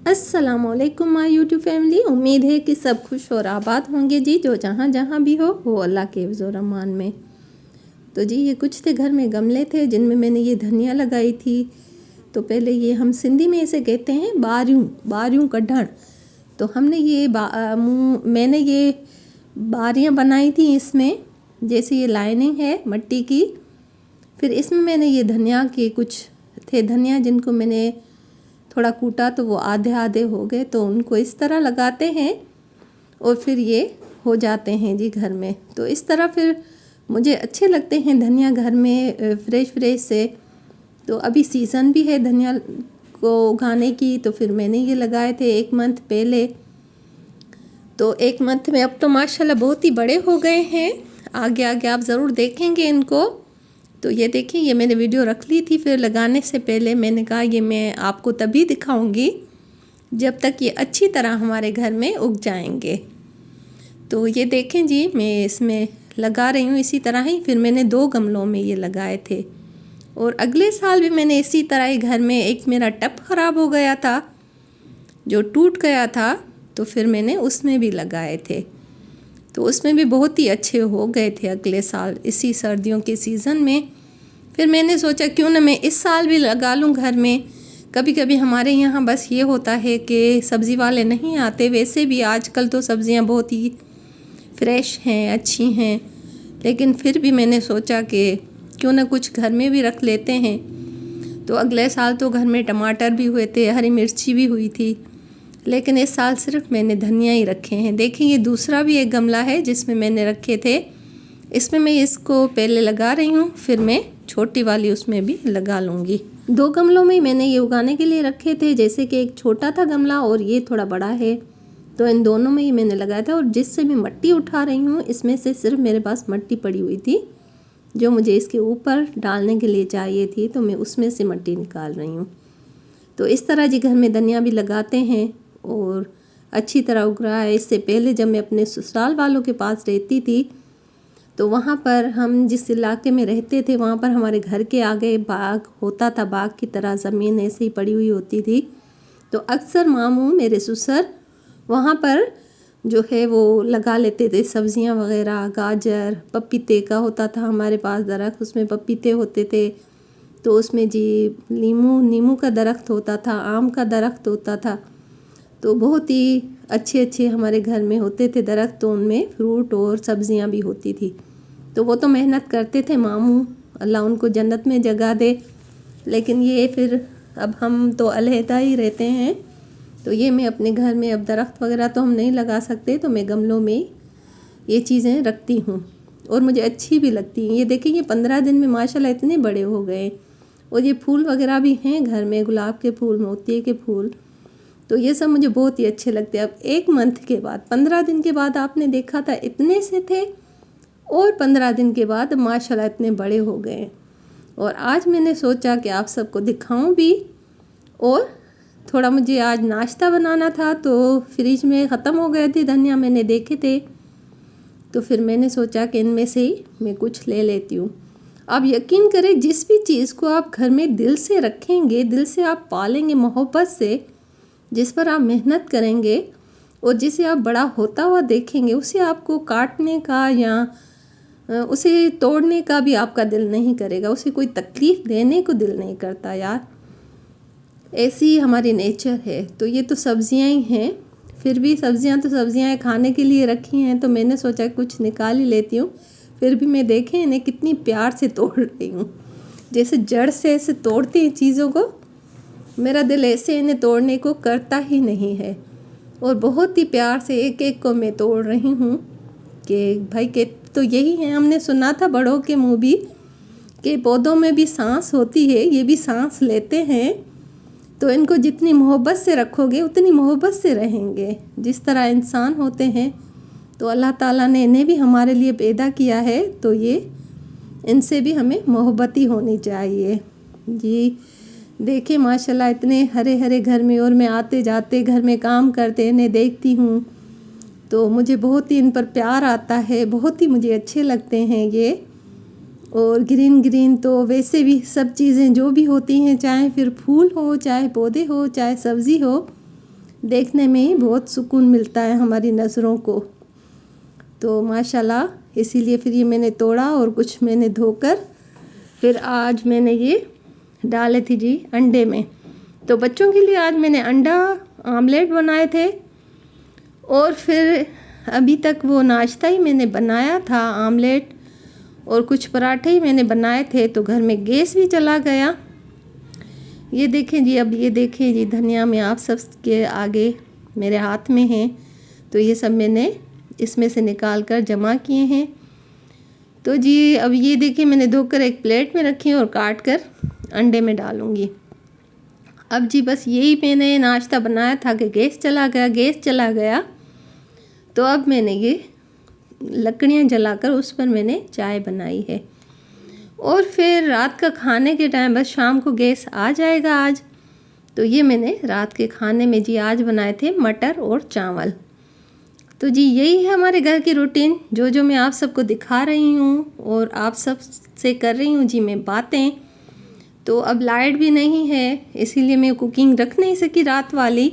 अस्सलामुअलैकुम my YouTube family. उम्मीद है कि सब खुश और आबाद होंगे जी, जो जहाँ जहाँ भी हो वो अल्लाह के हिफ्ज़ व रहमान में। तो जी ये कुछ थे घर में गमले थे जिनमें मैंने ये धनिया लगाई थी। तो पहले ये हम सिंधी में इसे कहते हैं बारियूं कढ़ण। तो हमने ये मैंने ये बारियाँ बनाई थी इसमें, जैसे ये लाइनिंग है मट्टी की। फिर इसमें मैंने ये धनिया के कुछ थे धनिया जिनको मैंने थोड़ा कूटा तो वो आधे आधे हो गए, तो उनको इस तरह लगाते हैं और फिर ये हो जाते हैं जी घर में। तो इस तरह फिर मुझे अच्छे लगते हैं धनिया घर में फ्रेश से। तो अभी सीज़न भी है धनिया को उगाने की, तो फिर मैंने ये लगाए थे 1 मंथ पहले। तो 1 मंथ में अब तो माशाल्लाह बहुत ही बड़े हो गए हैं। आगे आगे आप ज़रूर देखेंगे इनको। तो ये देखिए, ये मैंने वीडियो रख ली थी फिर लगाने से पहले। मैंने कहा ये मैं आपको तभी दिखाऊंगी जब तक ये अच्छी तरह हमारे घर में उग जाएंगे। तो ये देखें जी, मैं इसमें लगा रही हूँ इसी तरह ही। फिर मैंने 2 गमलों में ये लगाए थे और अगले साल भी मैंने इसी तरह ही घर में, एक मेरा टब ख़राब हो गया था जो टूट गया था, तो फिर मैंने उसमें भी लगाए थे। तो उसमें भी बहुत ही अच्छे हो गए थे अगले साल इसी सर्दियों के सीज़न में। फिर मैंने सोचा क्यों ना मैं इस साल भी लगा लूँ घर में। कभी कभी हमारे यहाँ बस ये होता है कि सब्ज़ी वाले नहीं आते। वैसे भी आजकल तो सब्ज़ियाँ बहुत ही फ्रेश हैं, अच्छी हैं, लेकिन फिर भी मैंने सोचा कि क्यों ना कुछ घर में भी रख लेते हैं। तो अगले साल तो घर में टमाटर भी हुए थे, हरी मिर्ची भी हुई थी, लेकिन इस साल सिर्फ मैंने धनिया ही रखे हैं। देखिए ये दूसरा भी एक गमला है जिसमें मैंने रखे थे। इसमें मैं इसको पहले लगा रही हूँ, फिर मैं छोटी वाली उसमें भी लगा लूँगी। 2 गमलों में मैंने ये उगाने के लिए रखे थे, जैसे कि एक छोटा था गमला और ये थोड़ा बड़ा है। तो इन दोनों में ही मैंने लगाया था। और जिससे मैं मिट्टी उठा रही हूँ इसमें से सिर्फ मेरे पास मिट्टी पड़ी हुई थी जो मुझे इसके ऊपर डालने के लिए चाहिए थी, तो मैं उसमें से मिट्टी निकाल रही हूँ। तो इस तरह जी घर में धनिया भी लगाते हैं और अच्छी तरह उग रहा है। इससे पहले जब मैं अपने ससुराल वालों के पास रहती थी तो वहाँ पर हम जिस इलाके में रहते थे वहाँ पर हमारे घर के आगे बाग होता था, बाग की तरह ज़मीन ऐसे ही पड़ी हुई होती थी। तो अक्सर मामू मेरे ससुर वहाँ पर जो है वो लगा लेते थे सब्जियाँ वगैरह। गाजर, पपीते का होता था हमारे पास दरख्त, उसमें पपीते होते थे। तो उसमें जी नीमू का दरख्त होता था, आम का दरख्त होता था। तो बहुत ही अच्छे हमारे घर में होते थे दरख्त, तो उनमें फ्रूट और सब्जियां भी होती थी। तो वो तो मेहनत करते थे मामू, अल्लाह उनको जन्नत में जगह दे। लेकिन ये फिर अब हम तो अलहदा ही रहते हैं, तो ये मैं अपने घर में अब दरख्त वगैरह तो हम नहीं लगा सकते, तो मैं गमलों में ये चीज़ें रखती हूँ और मुझे अच्छी भी लगती हैं। ये देखिए, ये 15 दिन में माशाल्लाह इतने बड़े हो गए। और ये फूल वगैरह भी हैं घर में, गुलाब के फूल, मोतिये के फूल। तो ये सब मुझे बहुत ही अच्छे लगते हैं। अब 1 मंथ के बाद, 15 दिन के बाद आपने देखा था इतने से थे, और 15 दिन के बाद माशाल्लाह इतने बड़े हो गए। और आज मैंने सोचा कि आप सबको दिखाऊं भी। और थोड़ा मुझे आज नाश्ता बनाना था, तो फ्रिज में ख़त्म हो गए थे धनिया, मैंने देखे थे, तो फिर मैंने सोचा कि इनमें से ही मैं कुछ ले लेती हूँ। आप यकीन करें, जिस भी चीज़ को आप घर में दिल से रखेंगे, दिल से आप पालेंगे, मोहब्बत से, जिस पर आप मेहनत करेंगे और जिसे आप बड़ा होता हुआ देखेंगे, उसे आपको काटने का या उसे तोड़ने का भी आपका दिल नहीं करेगा। उसे कोई तकलीफ़ देने को दिल नहीं करता यार। ऐसी ही हमारी नेचर है। तो ये तो सब्जियां ही हैं, फिर भी सब्जियां तो सब्जियां खाने के लिए रखी हैं, तो मैंने सोचा कुछ निकाल ही लेती हूँ। फिर भी मैं देखें इन्हें कितनी प्यार से तोड़ रही हूँ, जैसे जड़ से ऐसे तोड़ती हैं चीज़ों को। मेरा दिल ऐसे इन्हें तोड़ने को करता ही नहीं है, और बहुत ही प्यार से एक एक को मैं तोड़ रही हूँ कि भाई के तो यही है। हमने सुना था बड़ों के मुँह भी कि पौधों में भी सांस होती है, ये भी सांस लेते हैं। तो इनको जितनी मोहब्बत से रखोगे उतनी मोहब्बत से रहेंगे। जिस तरह इंसान होते हैं, तो अल्लाह ताला ने इन्हें भी हमारे लिए पैदा किया है, तो ये इनसे भी हमें मोहब्बत ही होनी चाहिए जी। देखिए माशाल्लाह इतने हरे हरे घर में, और मैं आते जाते घर में काम करते इन्हें देखती हूँ तो मुझे बहुत ही इन पर प्यार आता है, बहुत ही मुझे अच्छे लगते हैं ये। और ग्रीन तो वैसे भी सब चीज़ें जो भी होती हैं, चाहे फिर फूल हो, चाहे पौधे हो, चाहे सब्ज़ी हो, देखने में ही बहुत सुकून मिलता है हमारी नज़रों को। तो माशाल्लाह इसीलिए फिर ये मैंने तोड़ा और कुछ मैंने धोकर फिर आज मैंने ये डाले थे जी अंडे में। तो बच्चों के लिए आज मैंने अंडा आमलेट बनाए थे और फिर अभी तक वो नाश्ता ही मैंने बनाया था, आमलेट और कुछ पराठे ही मैंने बनाए थे। तो घर में गैस भी चला गया। ये देखें जी, अब ये देखें जी, धनिया में आप सब के आगे मेरे हाथ में हैं। तो ये सब मैंने इसमें से निकाल कर जमा किए हैं। तो जी अब ये देखिए मैंने धोकर एक प्लेट में रखी और काट कर अंडे में डालूँगी। अब जी बस यही मैंने नाश्ता बनाया था कि गैस चला गया। तो अब मैंने ये लकड़ियाँ जलाकर उस पर मैंने चाय बनाई है और फिर रात का खाने के टाइम बस शाम को गैस आ जाएगा आज। तो ये मैंने रात के खाने में जी आज बनाए थे मटर और चावल। तो जी यही है हमारे घर की रूटीन जो मैं आप सबको दिखा रही हूँ और आप सब से कर रही हूँ जी मैं बातें। तो अब लाइट भी नहीं है, इसीलिए मैं कुकिंग रख नहीं सकी रात वाली।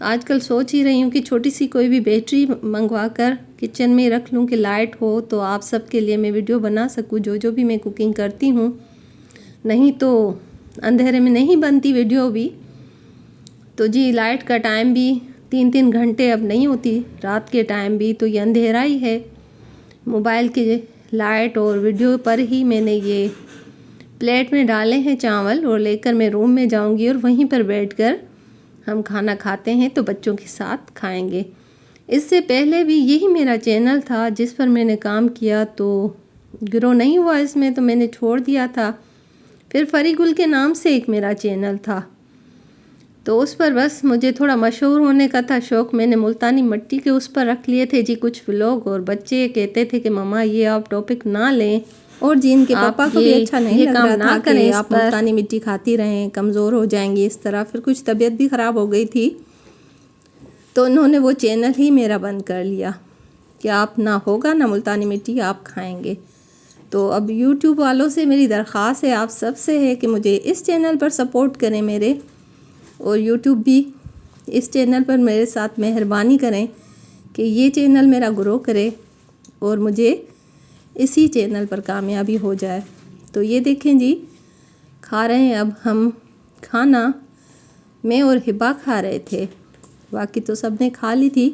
आजकल सोच ही रही हूँ कि छोटी सी कोई भी बैटरी मंगवा कर किचन में रख लूँ कि लाइट हो तो आप सब के लिए मैं वीडियो बना सकूँ जो भी मैं कुकिंग करती हूँ। नहीं तो अंधेरे में नहीं बनती वीडियो भी। तो जी लाइट का टाइम भी 3-3 घंटे अब नहीं होती रात के टाइम भी, तो ये अंधेरा ही है। मोबाइल की लाइट और वीडियो पर ही मैंने ये प्लेट में डाले हैं चावल और लेकर मैं रूम में जाऊंगी और वहीं पर बैठकर हम खाना खाते हैं तो बच्चों के साथ खाएंगे। इससे पहले भी यही मेरा चैनल था जिस पर मैंने काम किया, तो ग्रो नहीं हुआ इसमें तो मैंने छोड़ दिया था। फिर फरीगुल के नाम से एक मेरा चैनल था, तो उस पर बस मुझे थोड़ा मशहूर होने का था शौक़। मैंने मुल्तानी मिट्टी के उस पर रख लिए थे जी कुछ व्लॉग और बच्चे कहते थे कि मम्मा ये आप टॉपिक ना लें और जी इनके पापा को भी अच्छा नहीं लग रहा था कि आप मुल्तानी मिट्टी खाती रहें, कमज़ोर हो जाएंगी इस तरह। फिर कुछ तबीयत भी ख़राब हो गई थी तो उन्होंने वो चैनल ही मेरा बंद कर लिया कि आप ना होगा ना मुल्तानी मिट्टी आप खाएंगे। तो अब यूट्यूब वालों से मेरी दरख्वास्त है, आप सब से है कि मुझे इस चैनल पर सपोर्ट करें मेरे, और यूट्यूब भी इस चैनल पर मेरे साथ मेहरबानी करें कि ये चैनल मेरा ग्रो करे और मुझे इसी चैनल पर कामयाबी हो जाए। तो ये देखें जी खा रहे हैं अब हम खाना। मैं और हिबा खा रहे थे, बाकी तो सब ने खा ली थी,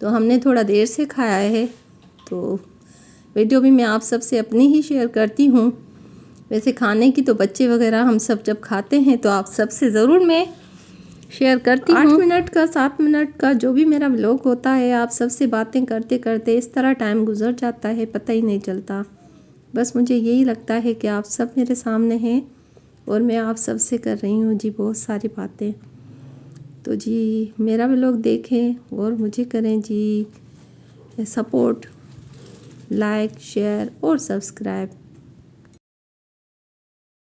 तो हमने थोड़ा देर से खाया है। तो वीडियो भी मैं आप सब से अपनी ही शेयर करती हूँ। वैसे खाने की तो बच्चे वगैरह हम सब जब खाते हैं तो आप सब से ज़रूर मैं शेयर करती हूँ। 8 मिनट का 7 मिनट का जो भी मेरा व्लॉग होता है, आप सब से बातें करते करते इस तरह टाइम गुजर जाता है, पता ही नहीं चलता। बस मुझे यही लगता है कि आप सब मेरे सामने हैं और मैं आप सब से कर रही हूँ जी बहुत सारी बातें। तो जी मेरा व्लॉग देखें और मुझे करें जी सपोर्ट, लाइक, शेयर और सब्सक्राइब।